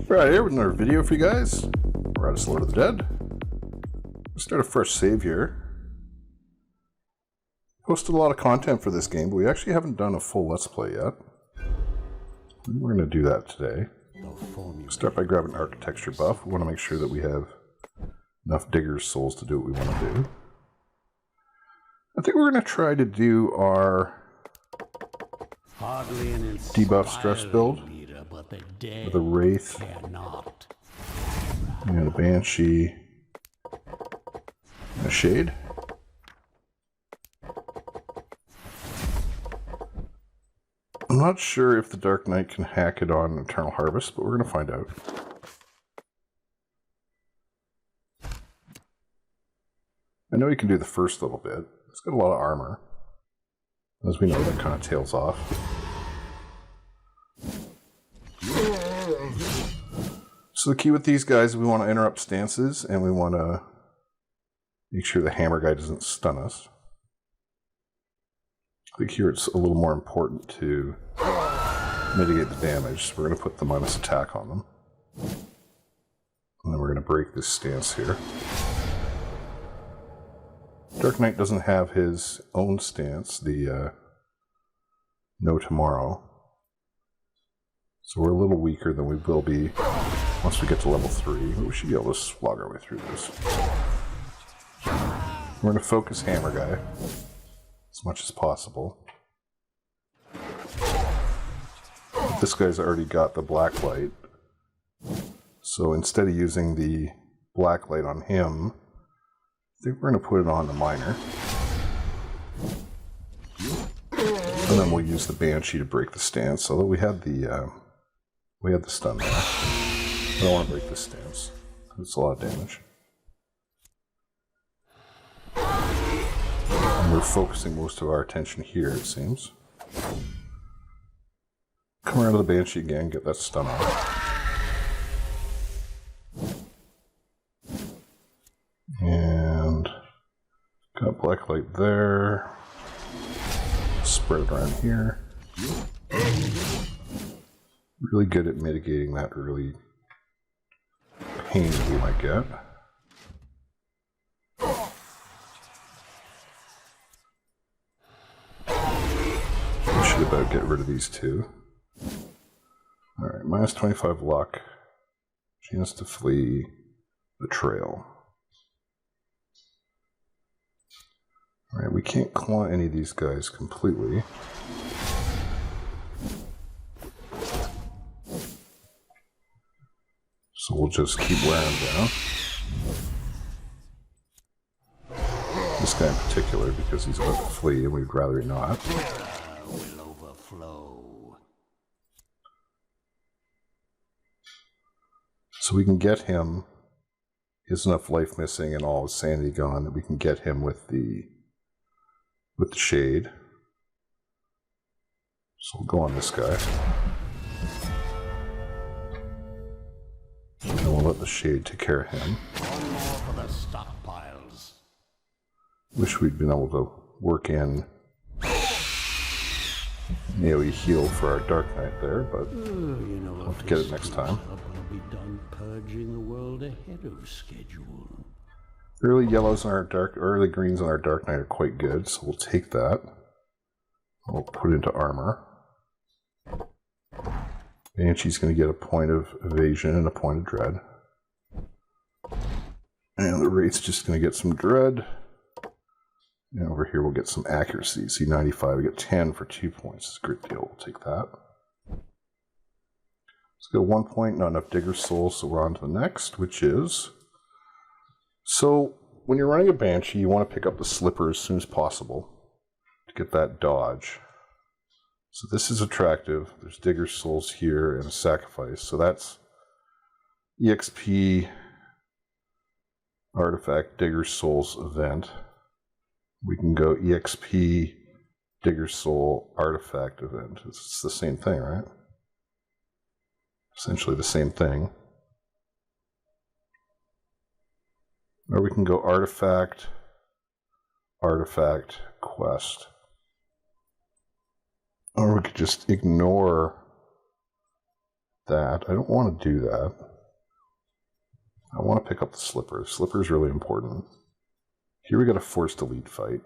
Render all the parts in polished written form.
Right, here with another video for you guys. We're at Lord of the Dead. Let's start a fresh save here. Posted a lot of content for this game, but we actually haven't done a full Let's Play yet. We're going to do that today. Start by grabbing architecture buff. We want to make sure that we have enough Digger's Souls to do what we want to do. I think we're going to try to do our debuff stress build with a Wraith and a Banshee and a Shade. I'm not sure if the Dark Knight can hack it on Eternal Harvest, but we're going to find out. I know he can do the first little bit. He's got a lot of armor. As we know, that kind of tails off. So the key with these guys is we want to interrupt stances, and we want to make sure the hammer guy doesn't stun us. I think here it's a little more important to mitigate the damage, so we're going to put the minus attack on them. And then we're going to break this stance here. Dark Knight doesn't have his own stance, the No Tomorrow. So we're a little weaker than we will be once we get to level 3. But we should be able to slog our way through this. We're going to focus Hammer Guy as much as possible. This guy's already got the black light. So instead of using the black light on him, I think we're going to put it on the Miner. And then we'll use the Banshee to break the stance, although we had the stun there. I don't want to break this stance. It's a lot of damage. And we're focusing most of our attention here, it seems. Come around to the Banshee again, get that stun off. And got black light there. Spread it around here. Really good at mitigating that early pain that we might get. We should about get rid of these two. Alright, minus 25 luck. Chance to flee the trail. Alright, we can't claw any of these guys completely. So we'll just keep wearing them down. This guy in particular, because he's about to flee and we'd rather he not. Will overflow. So we can get him. He has enough life missing and all his sanity gone that we can get him with the Shade. So we'll go on this guy. And we'll let the Shade take care of him. One more for the stockpiles. Wish we'd been able to work in AoE heal for our Dark Knight there, but we'll have to get it next time. We'll be done purging the world ahead of schedule. Early yellows on our early greens on our Dark Knight are quite good, so we'll take that. We'll put it into armor. Banshee's going to get a point of evasion and a point of dread. And the Wraith's just going to get some dread. And over here we'll get some accuracy. See, 95, we get 10 for 2 points. It's a great deal. We'll take that. Let's go 1 point, not enough Digger's Souls, so we're on to the next, which is... So, when you're running a Banshee, you want to pick up the Slipper as soon as possible to get that dodge. So this is attractive. There's Digger's Souls here and a Sacrifice. So that's EXP Artifact Digger's Souls event. We can go EXP Digger's Soul Artifact event. It's the same thing, right? Essentially the same thing. Or we can go Artifact, Artifact, Quest. Or we could just ignore that. I don't want to do that. I want to pick up the Slipper. Slipper is really important. Here we got a Force Delete fight.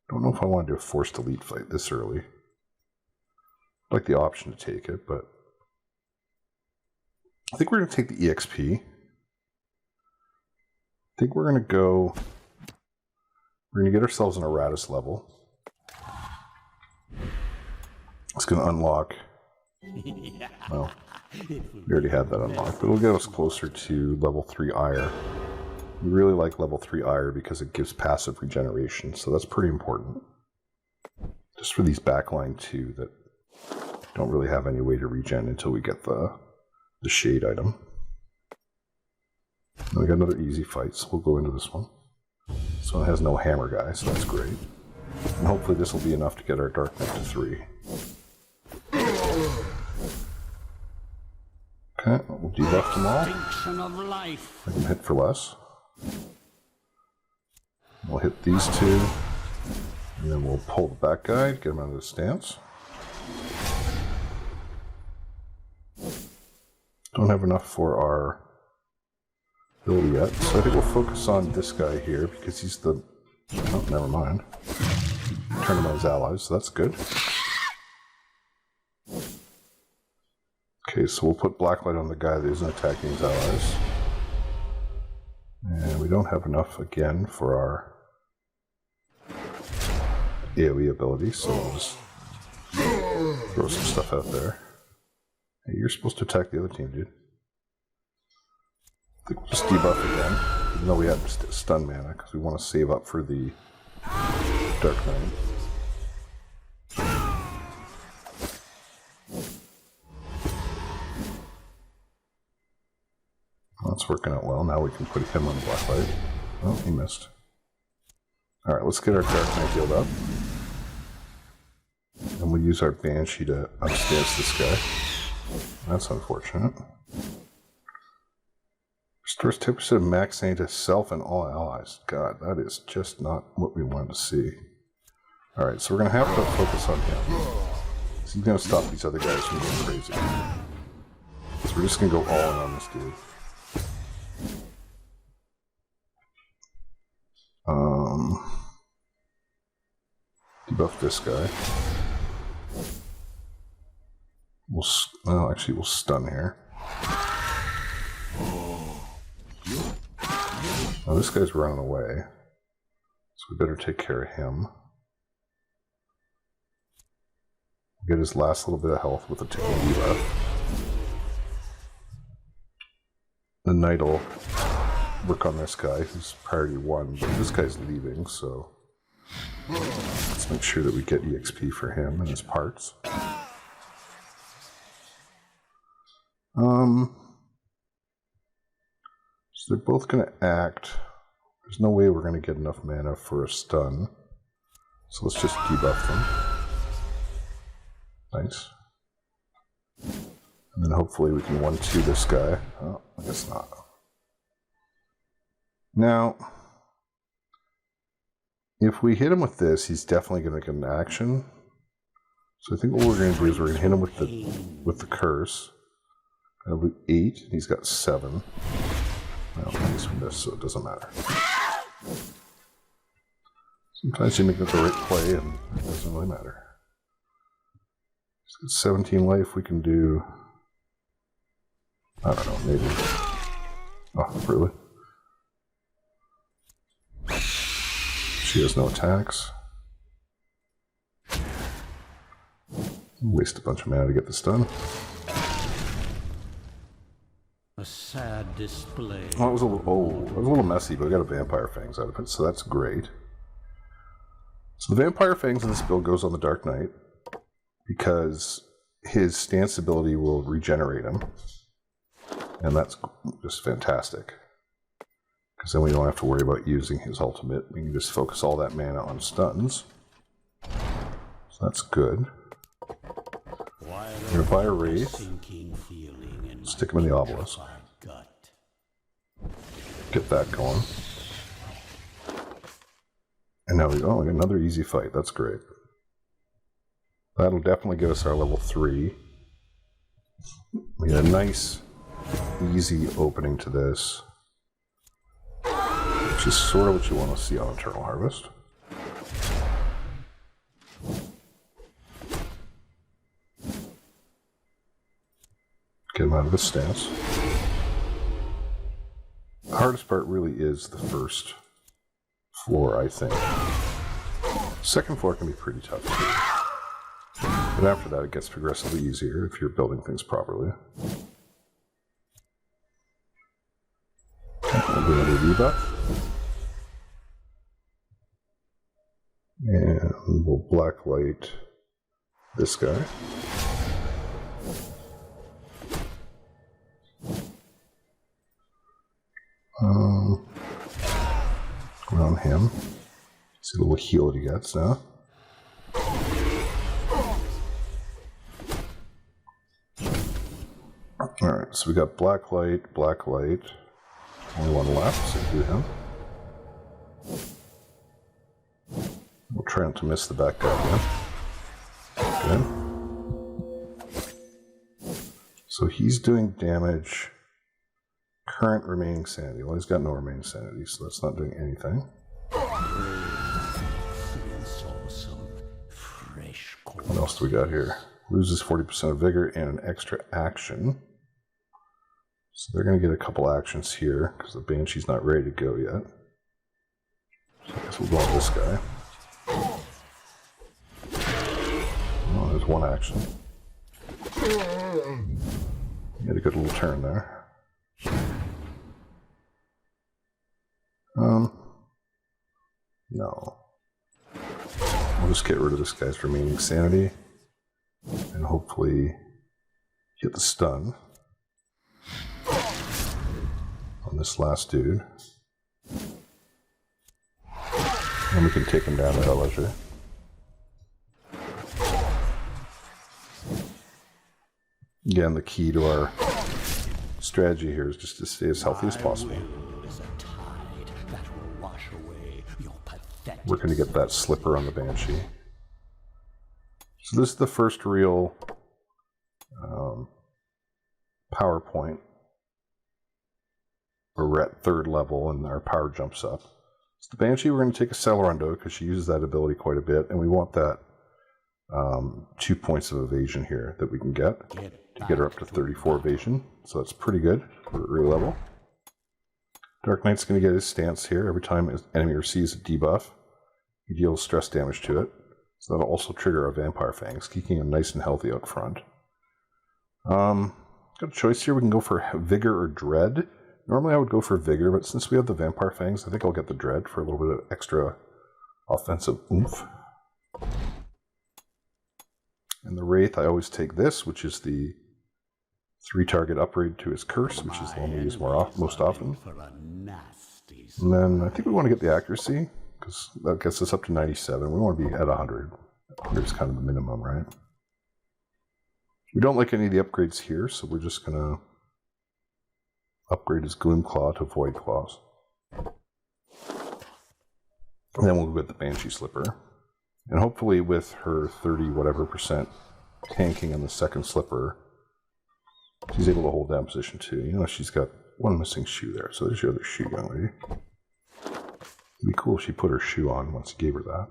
Don't know if I want to do a Force Delete fight this early. I'd like the option to take it, but I think we're going to take the EXP. I think we're going to go... We're going to get ourselves an Erratus level. It's going to unlock... Well, we already had that unlocked, but it'll get us closer to level 3 Ire. We really like level 3 Ire because it gives passive regeneration, so that's pretty important. Just for these backline 2 that don't really have any way to regen until we get the Shade item. And we got another easy fight, so we'll go into this one. This one has no hammer guy, so that's great. And hopefully this will be enough to get our Dark Knight to 3. Okay, we'll debuff them all. Make them hit for less. We'll hit these 2. And then we'll pull the back guy, get him out of the stance. Don't have enough for our ability yet, so I think we'll focus on this guy here because he's the... Oh, never mind. Turn him on his allies, so that's good. Okay, so we'll put Blacklight on the guy that isn't attacking his allies. And we don't have enough, again, for our AoE ability, so we'll just throw some stuff out there. Hey, you're supposed to attack the other team, dude. I think we'll just debuff again, even though we have stun mana, because we want to save up for the Dark Knight. Well, that's working out well. Now we can put him on Blacklight. Oh, he missed. Alright, let's get our Dark Knight healed up. And we'll use our Banshee to unstance this guy. That's unfortunate. Restores 10% of max sanity to self and all allies. God, that is just not what we wanted to see. Alright, so we're going to have to focus on him. So he's going to stop these other guys from going crazy. So we're just going to go all in on this dude. Debuff this guy. Well, actually, we'll stun here. Now, this guy's running away, so we better take care of him. Get his last little bit of health with a tickle left. The Knight will work on this guy, who's priority 1, but this guy's leaving, so let's make sure that we get EXP for him and his parts. So they're both going to act. There's no way we're going to get enough mana for a stun, so let's just debuff them. Nice. And then hopefully we can 1-2 this guy. Oh, I guess not. Now, if we hit him with this, he's definitely going to get an action. So I think what we're going to do is we're going to hit him with the curse. I'll do 8, and he's got 7. Well, he's from this, so it doesn't matter. Sometimes you make the right play, and it doesn't really matter. He's got 17 life. We can do... I don't know, maybe. Oh, really? She has no attacks. Waste a bunch of mana to get this done. A sad display. Well, it was a little messy, but we got a Vampire Fangs out of it, so that's great. So the Vampire Fangs in this build goes on the Dark Knight because his stance ability will regenerate him. And that's just fantastic. Because then we don't have to worry about using his ultimate. We can just focus all that mana on stuns. So that's good. We're going to buy a Wraith. Stick him in the Obelisk. Get that going. And now we got another easy fight. That's great. That'll definitely get us our level 3. We get a nice, easy opening to this, which is sort of what you want to see on Eternal Harvest. Get him out of his stance. The hardest part really is the first floor, I think. Second floor can be pretty tough too. But after that, it gets progressively easier if you're building things properly. We'll do another debuff. And we'll blacklight this guy. On him. See the little heal that he gets now. Alright, so we got black light. Only one left, so do him. We'll try not to miss the back guy again. Good. So he's doing damage. Current remaining sanity. Well, he's got no remaining sanity, so that's not doing anything. What else do we got here? Loses 40% of vigor and an extra action. So they're going to get a couple actions here, because the Banshee's not ready to go yet. So I guess we'll go on this guy. Oh, there's one action. He had a good little turn there. No. We'll just get rid of this guy's remaining sanity and hopefully get the stun on this last dude. And we can take him down at our leisure. Again, the key to our strategy here is just to stay as healthy as possible. We're going to get that slipper on the Banshee. So this is the first real power point. We're at 3rd level and our power jumps up. So the Banshee, we're going to take a Celerundo because she uses that ability quite a bit, and we want that 2 points of evasion here that we can get to get her up to 34 evasion. So that's pretty good for real level. Dark Knight's going to get his stance here. Every time an enemy receives a debuff, he deals stress damage to it. So that'll also trigger our Vampire Fangs, keeping him nice and healthy out front. Got a choice here. We can go for Vigor or Dread. Normally I would go for Vigor, but since we have the Vampire Fangs, I think I'll get the Dread for a little bit of extra offensive oomph. And the Wraith, I always take this, which is the 3-target upgrade to his Curse, which is the one we use most often. And then I think we want to get the Accuracy, because that gets us up to 97. We want to be at 100. 100 is kind of the minimum, right? We don't like any of the upgrades here, so we're just going to upgrade his Gloom Claw to Void Claws. And then we'll get the Banshee Slipper. And hopefully with her 30% tanking on the second Slipper, she's able to hold down position too. You know, she's got one missing shoe there, so there's your other shoe, young lady. It'd be cool if she put her shoe on once you gave her that.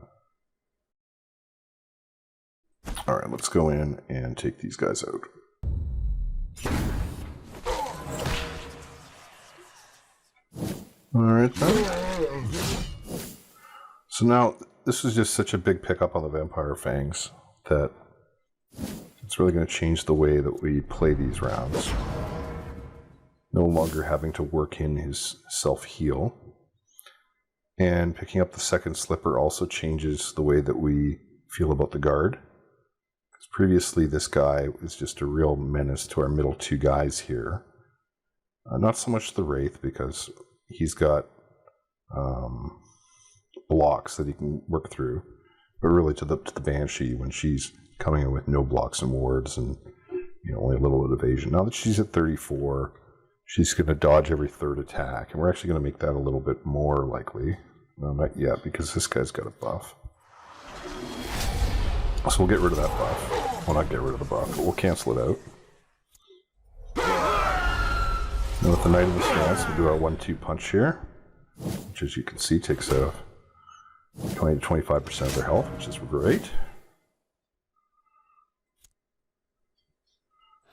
Alright, let's go in and take these guys out. Alright then. So now, this is just such a big pickup on the Vampire Fangs that it's really going to change the way that we play these rounds. No longer having to work in his self-heal. And picking up the second Slipper also changes the way that we feel about the guard. Because previously this guy is just a real menace to our middle 2 guys here. Not so much the Wraith, because he's got blocks that he can work through, but really to the Banshee when she's coming in with no blocks and wards and only a little bit of evasion. Now that she's at 34, she's going to dodge every 3rd attack, and we're actually going to make that a little bit more likely. No, not yet, because this guy's got a buff. So we'll get rid of that buff. Well, not get rid of the buff, but we'll cancel it out. Now with the Knight of the Stance, we'll do our 1-2 punch here, which as you can see takes out 20 to 25% of their health, which is great.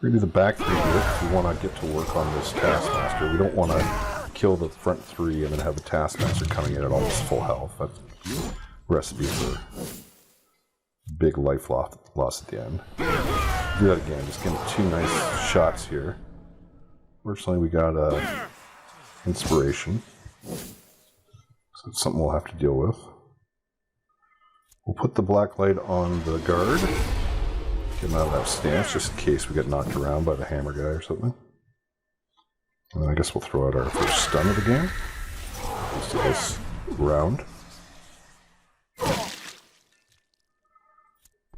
We're going to do the back 3 here because we want to get to work on this Taskmaster. We don't want to kill the front 3 and then have the Taskmaster coming in at almost full health. That's a recipe for big life loss at the end. Do that again, just getting 2 nice shots here. Fortunately, we got inspiration, so it's something we'll have to deal with. We'll put the black light on the guard, get him out of that stance just in case we get knocked around by the hammer guy or something. And then I guess we'll throw out our first stun of the game, just this round.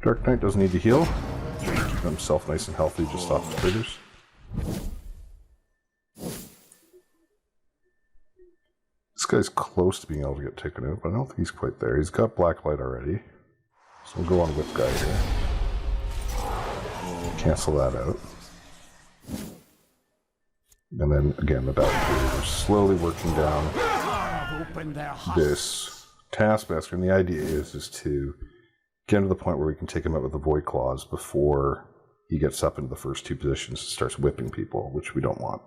Dark Knight doesn't need to heal, keep himself nice and healthy just off the triggers. This guy's close to being able to get taken out, but I don't think he's quite there. He's got black light already. So we'll go on whip guy here. Cancel that out. And then again the back here. We're slowly working down this Taskmaster. And the idea is to get him to the point where we can take him out with the Void Claws before he gets up into the first 2 positions and starts whipping people, which we don't want.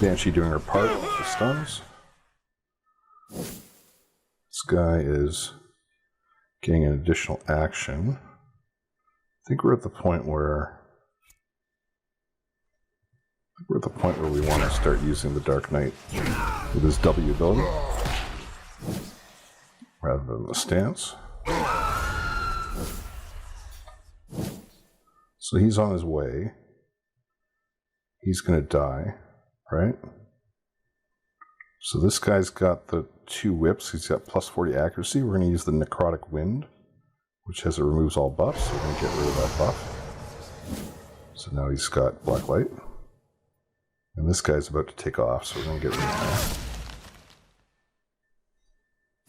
Banshee doing her part with the stuns. This guy is getting an additional action. I think we're at the point where we want to start using the Dark Knight with his W ability rather than the stance. So he's on his way. He's going to die. Right? So this guy's got the 2 whips. He's got plus 40 accuracy. We're going to use the Necrotic Wind, which has it removes all buffs. So we're going to get rid of that buff. So now he's got black light. And this guy's about to take off, so we're going to get rid of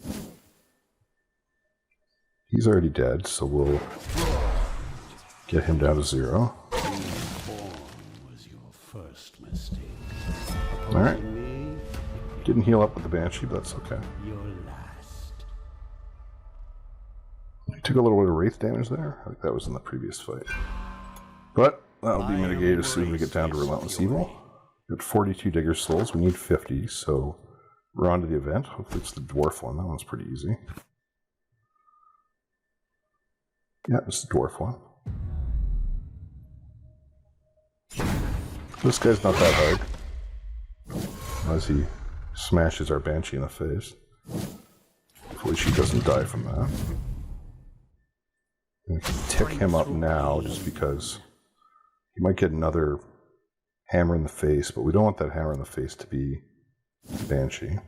that. He's already dead, so we'll get him down to 0. Alright. Didn't heal up with the Banshee, but that's okay. He took a little bit of Wraith damage there. I think that was in the previous fight. But that'll be mitigated as soon as we get down to Relentless Evil. We got 42 Digger Souls. We need 50, so we're on to the event. Hopefully it's the dwarf one. That one's pretty easy. Yeah, it's the dwarf one. This guy's not that hard. As he smashes our Banshee in the face. Hopefully she doesn't die from that. We can tick him up now just because he might get another hammer in the face, but we don't want that hammer in the face to be Banshee.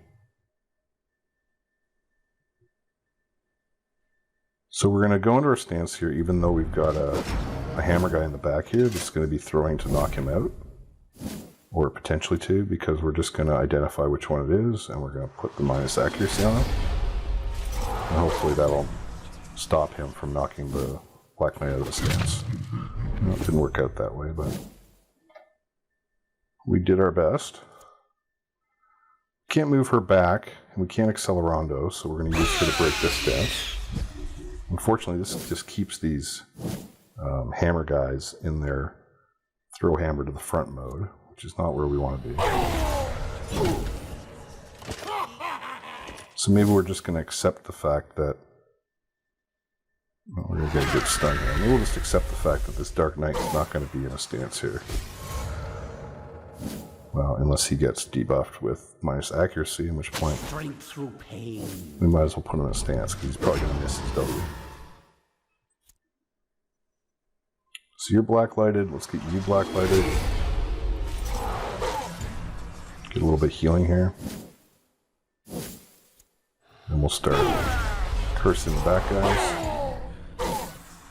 So we're going to go into our stance here, even though we've got a hammer guy in the back here that's going to be throwing to knock him out. Or potentially 2, because we're just going to identify which one it is, and we're going to put the minus accuracy on it. And hopefully that'll stop him from knocking the Black Knight out of the stance. Well, it didn't work out that way, but we did our best. Can't move her back, and we can't Accelerando, so we're going to use her to break this stance. Unfortunately, this just keeps these hammer guys in their throw hammer to the front mode, which is not where we want to be. So maybe we're just going to accept the fact that, well, we're going to get a good stun here. Maybe we'll just accept the fact that this Dark Knight is not going to be in a stance here. Well, unless he gets debuffed with minus accuracy, in which point we might as well put him in a stance, because he's probably going to miss his W. So you're blacklighted. Let's get you blacklighted. Get a little bit of healing here. And we'll start cursing the back guys.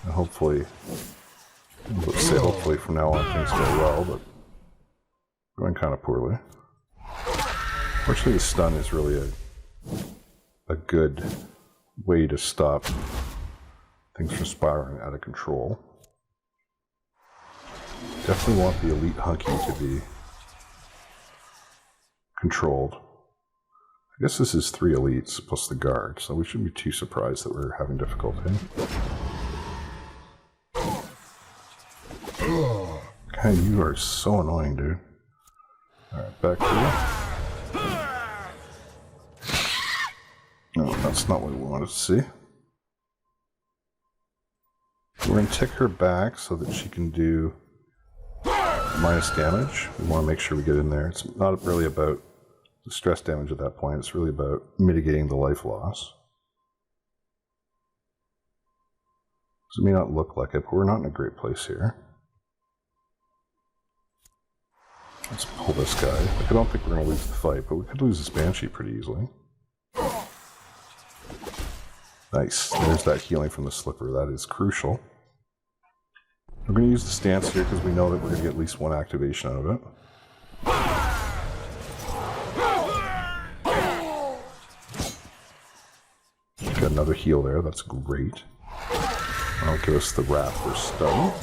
And hopefully, let's say hopefully from now on things go well, but going kind of poorly. Fortunately, the stun is really a good way to stop things from spiraling out of control. Definitely want the elite hunky to be controlled. I guess this is 3 elites plus the guard, so we shouldn't be too surprised that we're having difficulty. God, you are so annoying, dude. Alright, back to you. No, that's not what we wanted to see. We're going to tick her back so that she can do minus damage. We want to make sure we get in there. It's not really about the stress damage at that point. It's really about mitigating the life loss. So it may not look like it, but we're not in a great place here. Let's pull this guy. Like, I don't think we're going to lose the fight, but we could lose this Banshee pretty easily. Nice. There's that healing from the slipper. That is crucial. We're going to use the stance here because we know that we're going to get at least 1 activation out of it. Got another heal there. That's great. That'll give us the wrath for stun.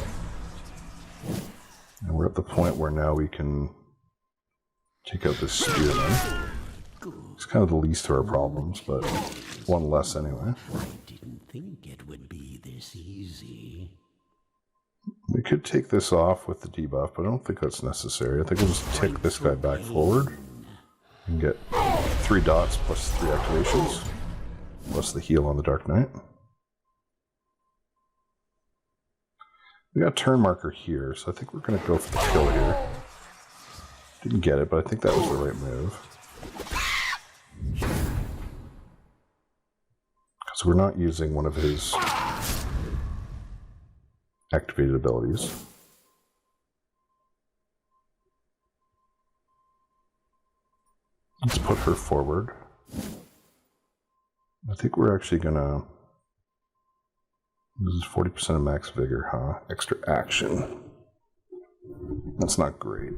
And we're at the point where now we can take out this spearman. It's kind of the least of our problems, but 1 less anyway. I didn't think it would be this easy. We could take this off with the debuff, but I don't think that's necessary. I think we'll just tick this guy back forward and get 3 dots plus 3 activations, plus the heal on the Dark Knight. We got a turn marker here, so I think we're going to go for the kill here. Didn't get it, but I think that was the right move. Because we're not using one of his activated abilities. Let's put her forward. I think we're actually gonna... This is 40% of max vigor, huh? Extra action. That's not great.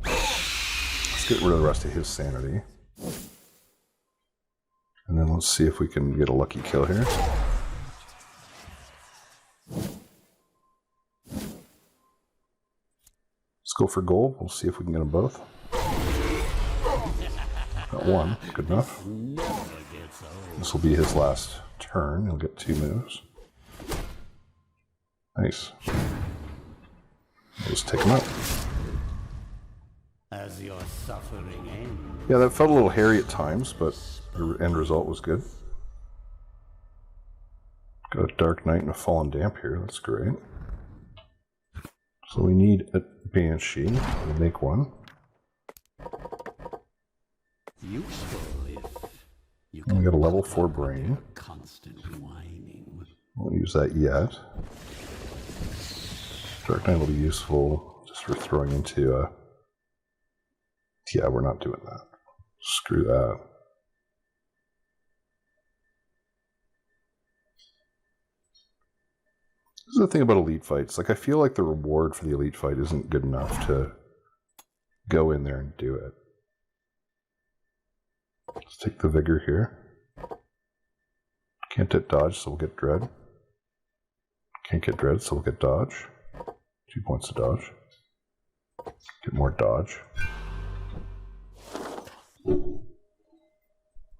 Let's get rid of the rest of his sanity. And then let's see if we can get a lucky kill here. Let's go for gold. We'll see if we can get them both. Got 1. Good enough. This will be his last turn. He'll get 2 moves. Nice. We'll just take him out. As your suffering ends. Yeah, that felt a little hairy at times, but the end result was good. Got a Dark Knight and a Fallen Damp here. That's great. So we need a Banshee. We'll make 1. Useful if you and we got a level 4 brain. Constant whining. Won't use that yet. Dark Knight will be useful just for throwing into yeah, we're not doing that. Screw that. This is the thing about elite fights. Like, I feel like the reward for the elite fight isn't good enough to go in there and do it. Let's take the vigor here. Can't hit dodge, so we'll get dread. Can't get dread, so we'll get dodge. 2 points of dodge. Get more dodge.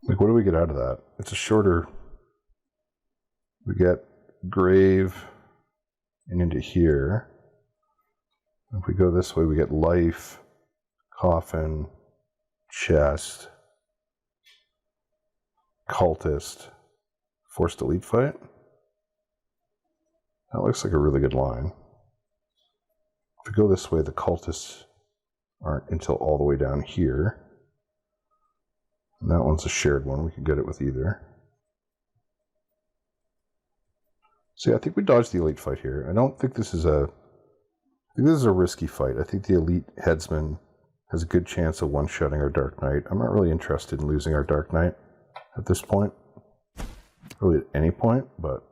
Like, what do we get out of that? It's a shorter... We get grave and into here. If we go this way, we get life, coffin, chest, cultist, forced elite fight. That looks like a really good line. If we go this way, the cultists aren't until all the way down here. And that one's a shared one. We could get it with either. So yeah, I think we dodged the elite fight here. I don't think this is a... I think this is a risky fight. I think the elite headsman has a good chance of one-shotting our Dark Knight. I'm not really interested in losing our Dark Knight at this point. Really at any point, but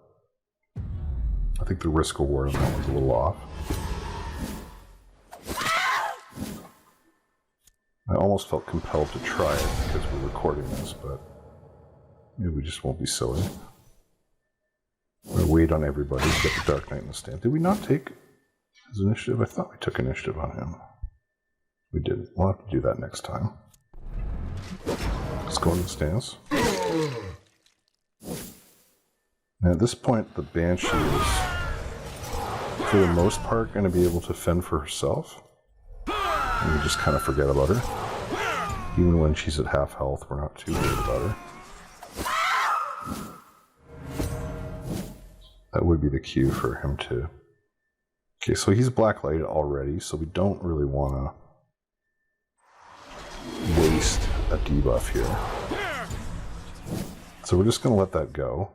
I think the risk reward on that one's a little off. I almost felt compelled to try it because we're recording this, but maybe we just won't be silly. We're going to wait on everybody to get the Dark Knight in the stand. Did we not take... His initiative? I thought we took initiative on him. We didn't. We'll have to do that next time. Let's go in the stance. Now at this point, the Banshee is, for the most part, going to be able to fend for herself. And we just kind of forget about her. Even when she's at half health, we're not too worried about her. That would be the cue for him to... Okay, so he's blacklighted already, so we don't really want to waste a debuff here. So we're just going to let that go.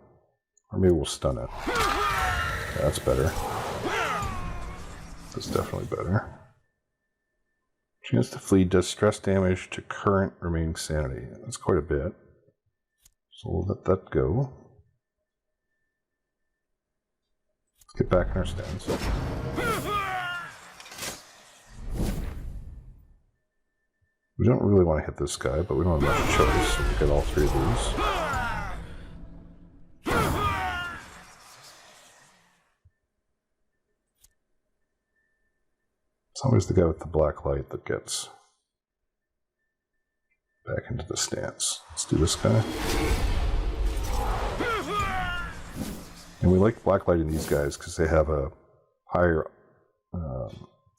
Or maybe we'll stun it. Yeah, that's better. That's definitely better. Chance to flee does stress damage to current remaining sanity. That's quite a bit. So we'll let that go. Let's get back in our stance. We don't really want to hit this guy, but we don't have much choice, so we'll get all three of these. It's always the guy with the black light that gets back into the stance. Let's do this guy. And we like blacklighting these guys because they have a higher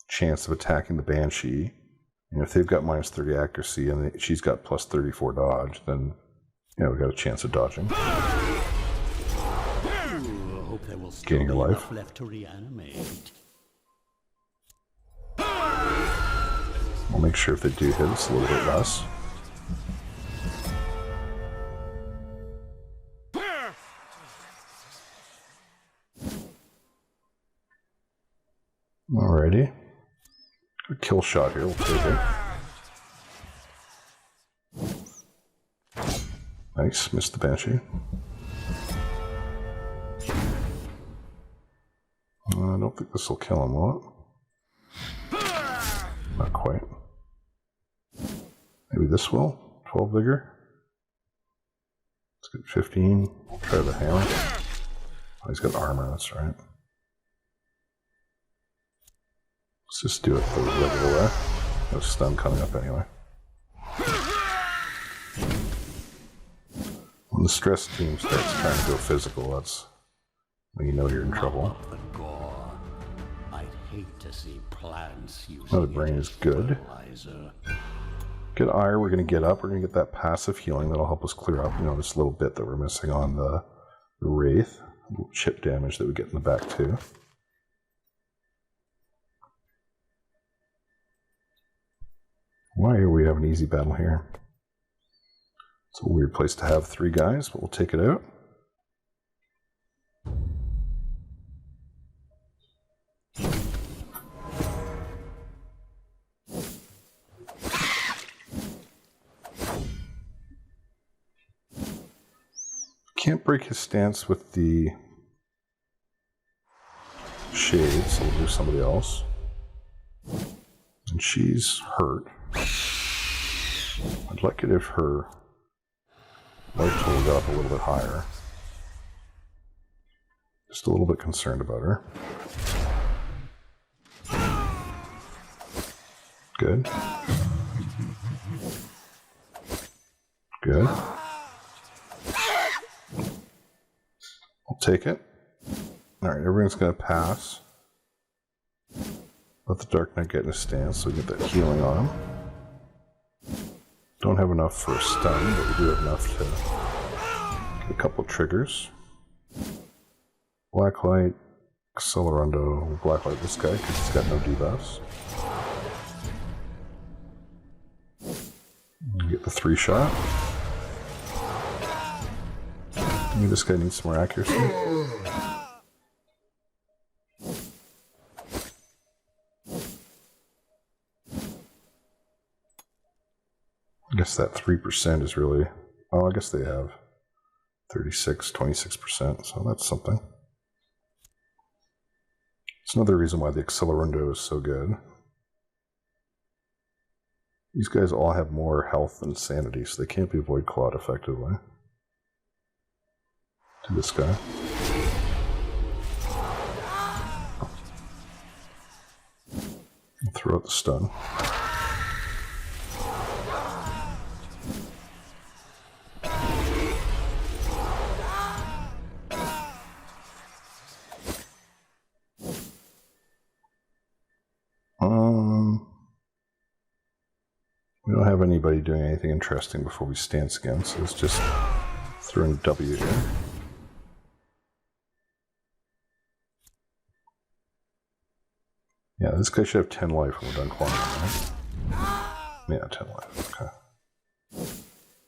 chance of attacking the Banshee. And if they've got minus 30 accuracy and she's got plus 34 dodge, then we've got a chance of dodging. Gaining her life. Left to reanimate. We'll make sure if they do hit, it's a little bit less. Alrighty. A kill shot here, we'll take it. Nice, missed the Banshee. I don't think this will kill him, will it? Not quite. Maybe this will? 12 vigor? Let's get 15. Try the hammer. Oh, he's got armor, that's right. Let's just do it the regular way. No stun coming up anyway. When the stress team starts trying to go physical, that's when you know you're in trouble. I'd hate to see plants using Another brain is good. Good ire, we're going to get up. We're going to get that passive healing that'll help us clear up, this little bit that we're missing on the Wraith. A little chip damage that we get in the back too. Why are we having an easy battle here? It's a weird place to have 3 guys, but we'll take it out. Can't break his stance with the shade, so we'll do somebody else. And she's hurt. I'd like it if her life total got up a little bit higher. Just a little bit concerned about her. Good. Good. I'll take it. Alright, everyone's going to pass. Let the Dark Knight get in a stance so we get that healing on him. Don't have enough for a stun, but we do have enough to get a couple triggers. Blacklight, Accelerando, Blacklight this guy because he's got no debuffs. Get the 3-shot. Maybe this guy needs some more accuracy. I guess that 3% is really... Oh, I guess they have 26%, so that's something. It's another reason why the Accelerando is so good. These guys all have more health and sanity, so they can't be Void Clawed effectively. To this guy. Throw out the stun. We don't have anybody doing anything interesting before we stance again, so let's just throw in a W here. Yeah, this guy should have 10 life when we're done quantum, right? Yeah, 10 life, okay.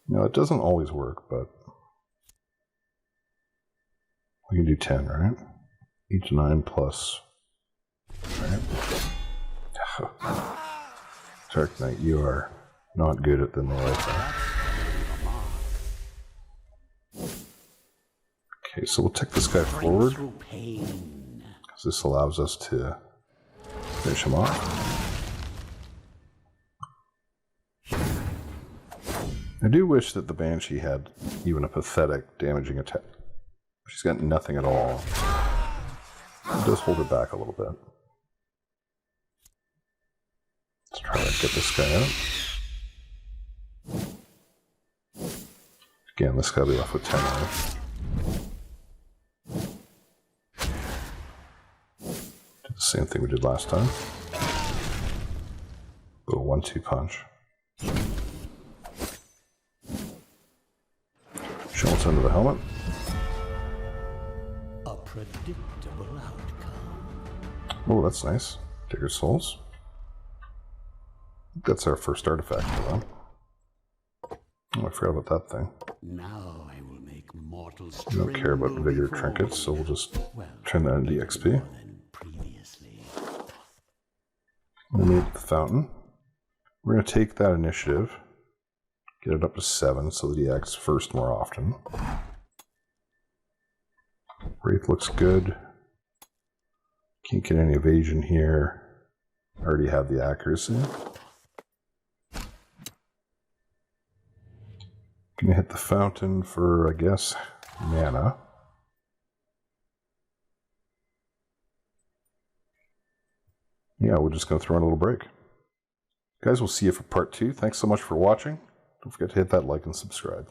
You know, it doesn't always work, but we can do 10, right? Each 9 plus, right? Dark Knight, you are not good at the melee thing. Okay, so we'll take this guy forward, because this allows us to finish him off. I do wish that the Banshee had even a pathetic damaging attack. She's got nothing at all. It does hold her back a little bit. Let's try to get this guy out. Again, this guy will be left with 10 life. Do the same thing we did last time. Little 1-2 punch. Schultz under the helmet. A predictable outcome. Oh, that's nice. Digger Souls. That's our first artifact for them. Oh, I forgot about that thing. Now I will make mortals. We don't care about vigor trinkets, so we'll just turn that into XP. We made the fountain. We're going to take that initiative, get it up to 7 so that he acts first more often. Wraith looks good. Can't get any evasion here. I already have the accuracy. Gonna hit the fountain for, I guess, mana. Yeah, we're just gonna throw in a little break. Guys, we'll see you for part 2. Thanks so much for watching. Don't forget to hit that like and subscribe.